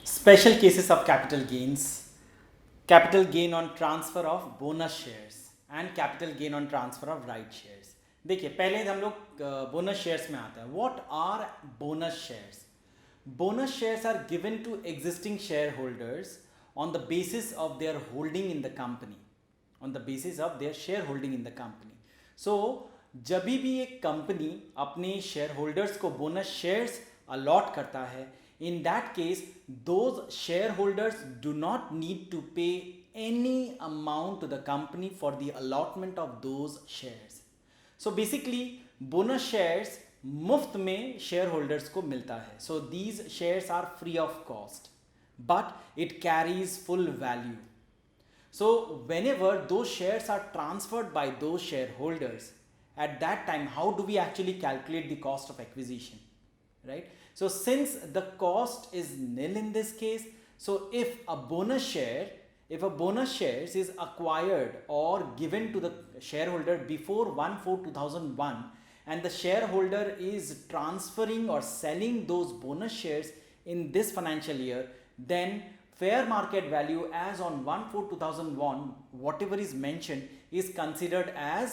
Special cases of capital gains, capital gain on transfer of bonus shares and capital gain on transfer of right shares. देखिए पहले हम लोग bonus shares में आते हैं. What are bonus shares? Bonus shares are given to existing shareholders on the basis of their holding in the company, on the basis of their shareholding in the company. So जब भी एक company अपने share holders को bonus shares allot करता है, in that case those shareholders do not need to pay any amount to the company for the allotment of those shares. So basically bonus shares मुफ्त में share holders को मिलता है. So these shares are free of cost but it carries full value. So whenever those shares are transferred by those shareholders, at that time how do we actually calculate the cost of acquisition, right? So since the cost is nil in this case, so if a bonus shares is acquired or given to the shareholder before 1/4/2001 and the shareholder is transferring or selling those bonus shares in this financial year, then fair market value as on 1/4/2001 whatever is mentioned is considered as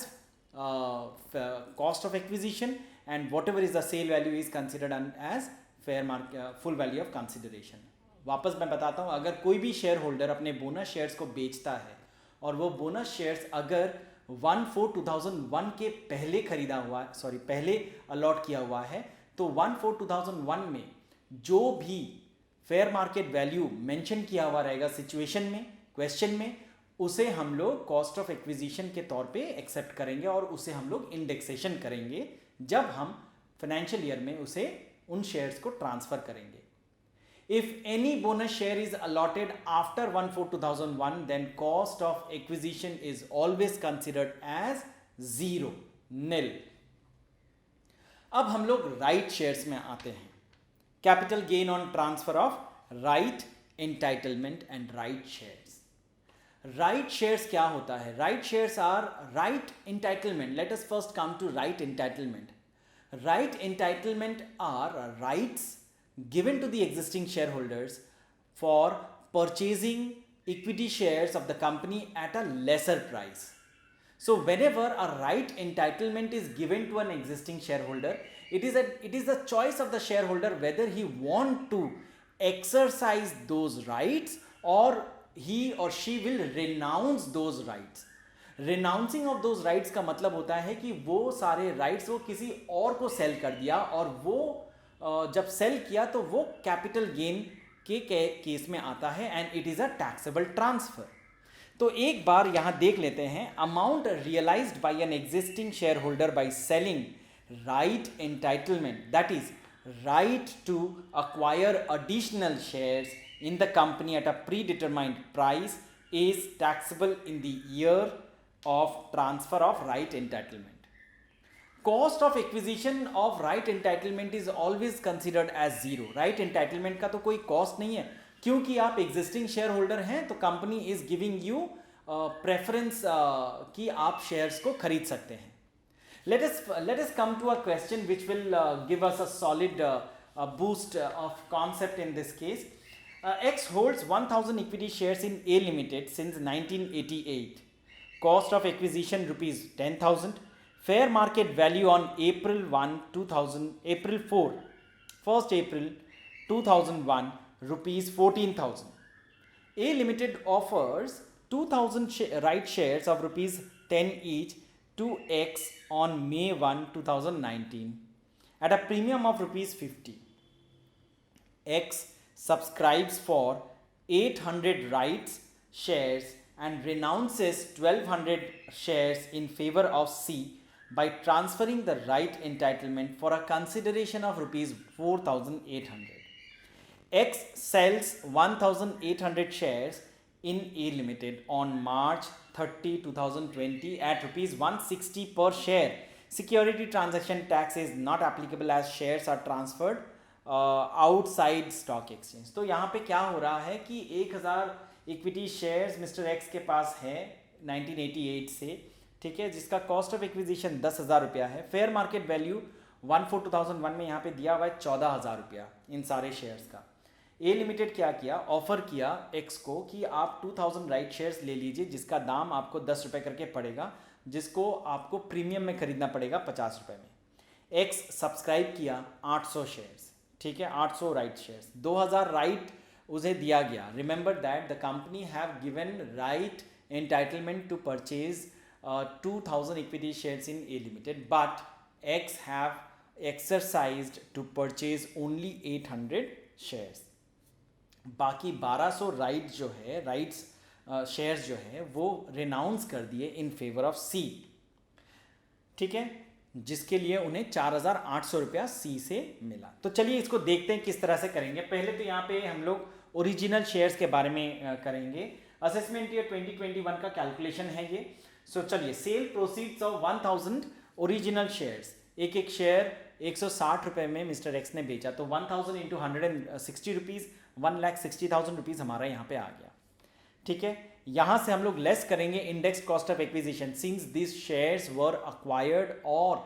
cost of acquisition, and whatever is the sale value is considered as fair market full value of consideration. वापस मैं बताता हूँ, अगर कोई भी share holder अपने bonus shares को बेचता है और वो बोनस शेयर्स अगर 1/4/2001 के पहले खरीदा हुआ पहले अलॉट किया हुआ है, तो 1/4/2001 में जो भी फेयर मार्केट वैल्यू मेंशन किया हुआ रहेगा सिचुएशन में, क्वेश्चन में, उसे हम लोग कॉस्ट ऑफ एक्विजिशन के तौर पे एक्सेप्ट करेंगे और उसे हम लोग इंडेक्सेशन करेंगे जब हम फाइनेंशियल ईयर में उसे उन शेयर्स को ट्रांसफर करेंगे. If any bonus share is allotted after 1/4/2001, then cost of acquisition is always considered as zero, nil. अब हम लोग राइट शेयर्स में आते हैं. Capital gain on transfer of right entitlement and right shares. Right shares क्या होता है? Right shares are right entitlement. Let us first come to right entitlement. Right entitlement are rights given to the existing shareholders for purchasing equity shares of the company at a lesser price. So whenever a right entitlement is given to an existing shareholder, it is the choice of the shareholder whether he want to exercise those rights or he or she will renounce those rights. Renouncing of those rights का मतलब होता है कि वो सारे rights वो किसी और को सेल कर दिया, और वो जब सेल किया तो वो कैपिटल गेन के केस में आता है and it is a taxable transfer. तो एक बार यहाँ देख लेते हैं. Amount realised by an existing shareholder by selling right entitlement, that is right to acquire additional shares in the company at a predetermined price is taxable in the year of transfer of right entitlement. Cost of acquisition of right entitlement is always considered as zero. Right entitlement का तो कोई cost नहीं है, क्योंकि आप existing shareholder हैं तो company is giving you preference कि आप shares को खरीद सकते हैं. Let us come to a question which will give us a solid boost of concept in this case. X holds 1000 equity shares in A Limited since 1988. Cost of acquisition rupees 10,000. Fair market value on April 2001 rupees 14,000. A Limited offers 2000 right shares of rupees 10 each to X on May 1, 2019 at a premium of rupees 50. X subscribes for 800 rights shares and renounces 1200 shares in favor of C by transferring the right entitlement for a consideration of rupees 4,800. X sells 1,800 shares in A Limited on March 30, 2020 at rupees 160 per share. Security transaction tax is not applicable as shares are transferred outside stock exchange. तो यहाँ पे क्या हो रहा है कि 1000 equity shares mister x के पास है 1988 से, ठीक है, जिसका कॉस्ट ऑफ एक्विजिशन 10,000 रुपया है. फेयर मार्केट वैल्यू 1/4/2001 में यहाँ पे दिया हुआ है 14,000 रुपया इन सारे शेयर्स का. ए लिमिटेड क्या किया, ऑफर किया एक्स को कि आप 2000 राइट शेयर्स ले लीजिए जिसका दाम आपको 10 रुपये करके पड़ेगा, जिसको आपको प्रीमियम में खरीदना पड़ेगा 50 रुपये में। एक्स सब्सक्राइब किया 800 शेयर्स, ठीक है, 800 राइट शेयर्स, 2000 राइट उसे दिया गया। Remember that the company have given right entitlement to purchase 2000 equity shares in a limited, but X have exercised to purchase only 800 shares. बाकी 1200 राइट जो है, राइट्स शेयर्स जो है वो रिनाउंस कर दिए इन फेवर ऑफ सी, ठीक है, जिसके लिए उन्हें 4800 रुपया सी से मिला। तो चलिए इसको देखते हैं किस तरह से करेंगे। पहले तो यहाँ पे हम लोग ओरिजिनल शेयर्स के बारे में करेंगे। असेसमेंट ईयर 2021 का कैलकुलेशन है ये। सो चलिए, sale proceeds of 1000 original shares, एक एक शेयर 160 रुपये में मिस्टर एक्स ने बेचा, तो 1000 इंटू 160 रुपीज़, 1,60,000 रुपीज़ हमारा यहाँ पे आ गया, ठीक है। यहाँ से हम लोग लेस करेंगे index cost of acquisition, since this shares were acquired और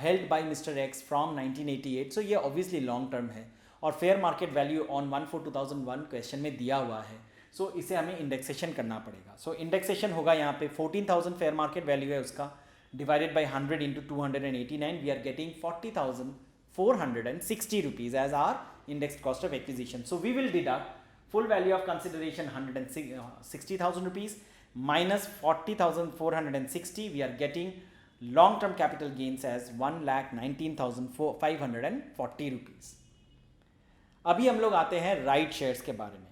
held by mister X from 1988, so ये ऑब्वियसली लॉन्ग टर्म है और fair market value on 1/4/2001 question में दिया हुआ है। सो इसे हमें इंडेक्सेशन करना पड़ेगा। सो इंडेक्सेशन होगा यहाँ पे 14,000 फेयर मार्केट वैल्यू है उसका, divided by 100 into 289, we are getting 40,460 rupees as our indexed cost of acquisition. So we will deduct full value of consideration 160,000 rupees minus 40,460. We are getting long term capital gains as 1,19,540 rupees. अभी हम लोग आते हैं right shares के बारे में।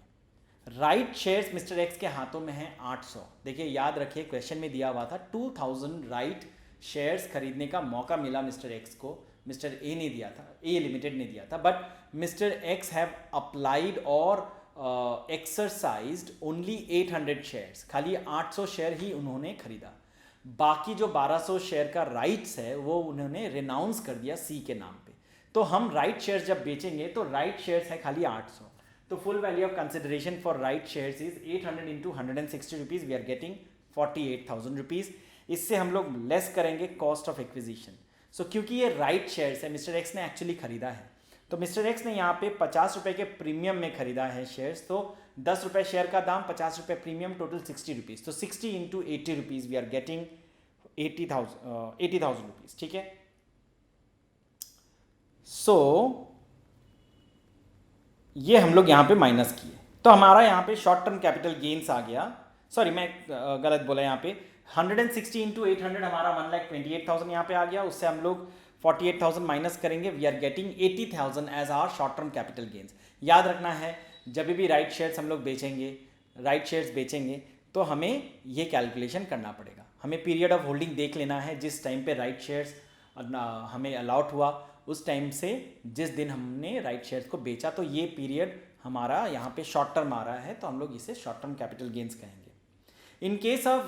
Right shares mister x के हाथों में है 800। देखिए, याद रखिए क्वेश्चन में दिया हुआ था 2000 राइट शेयर्स खरीदने का मौका मिला मिस्टर एक्स को, मिस्टर ए ने दिया था, ए लिमिटेड ने दिया था, but mister x have applied और एक्सरसाइज्ड ओनली 800 शेयर्स, खाली 800 शेयर ही उन्होंने खरीदा। बाकी जो 1200 शेयर का राइट्स है वो उन्होंने रिनाउंस कर दिया सी के नाम पे। तो हम राइट शेयर्स जब बेचेंगे तो राइट शेयर्स है खाली 800, तो full value of consideration for right shares is 800 into 160 rupees, we are getting 48,000 rupees. इससे हम लोग लेस करेंगे कॉस्ट ऑफ एक्विजिशन। सो क्योंकि ये राइट शेयर्स है, मिस्टर एक्स ने एक्चुअली खरीदा है, तो मिस्टर एक्स ने यहाँ पे 50 रुपये के प्रीमियम में खरीदा है शेयर्स, तो 10 रुपये शेयर का दाम, 50 रुपये प्रीमियम, टोटल 60 रुपीज़, तो 60 into 80 rupees, we are getting 80,000 rupees, ठीक है। सो ये हम लोग यहाँ पे माइनस किए, तो हमारा यहाँ पे शॉर्ट टर्म कैपिटल गेन्स आ गया। सॉरी, मैं गलत बोला, यहाँ पे 160 इंटू 800 हमारा 1,28,000 यहाँ पे आ गया। उससे हम लोग 48,000 माइनस करेंगे, we are getting 80,000 as our short term capital gains. याद रखना है, जब भी राइट शेयर्स हम लोग बेचेंगे, राइट शेयर्स बेचेंगे तो हमें ये कैलकुलेशन करना पड़ेगा। हमें पीरियड ऑफ होल्डिंग देख लेना है, जिस टाइम पे राइट शेयर्स हमें अलॉट हुआ उस टाइम से जिस दिन हमने राइट शेयर्स को बेचा, तो ये पीरियड हमारा यहाँ पे शॉर्ट टर्म आ रहा है, तो हम लोग इसे शॉर्ट टर्म कैपिटल गेन्स कहेंगे। In case of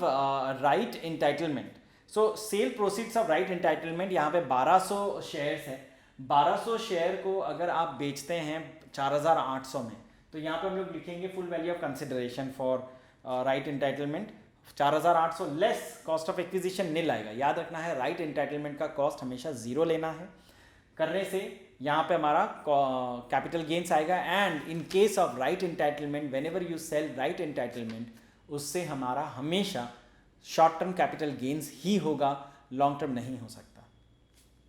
right entitlement, so sale proceeds of right entitlement, यहाँ पे 1200 शेयर्स है। 1200 शेयर को अगर आप बेचते हैं 4800 में, तो यहाँ पे हम लोग लिखेंगे full value of consideration for right entitlement 4800 less cost of acquisition nil आएगा। याद रखना है, राइट एंटाइटलमेंट का कॉस्ट हमेशा जीरो लेना है। करने से यहाँ पे हमारा कैपिटल गेन्स आएगा। And in case of right entitlement, whenever you sell right entitlement, उससे हमारा हमेशा शॉर्ट टर्म कैपिटल गेन्स ही होगा, लॉन्ग टर्म नहीं हो सकता।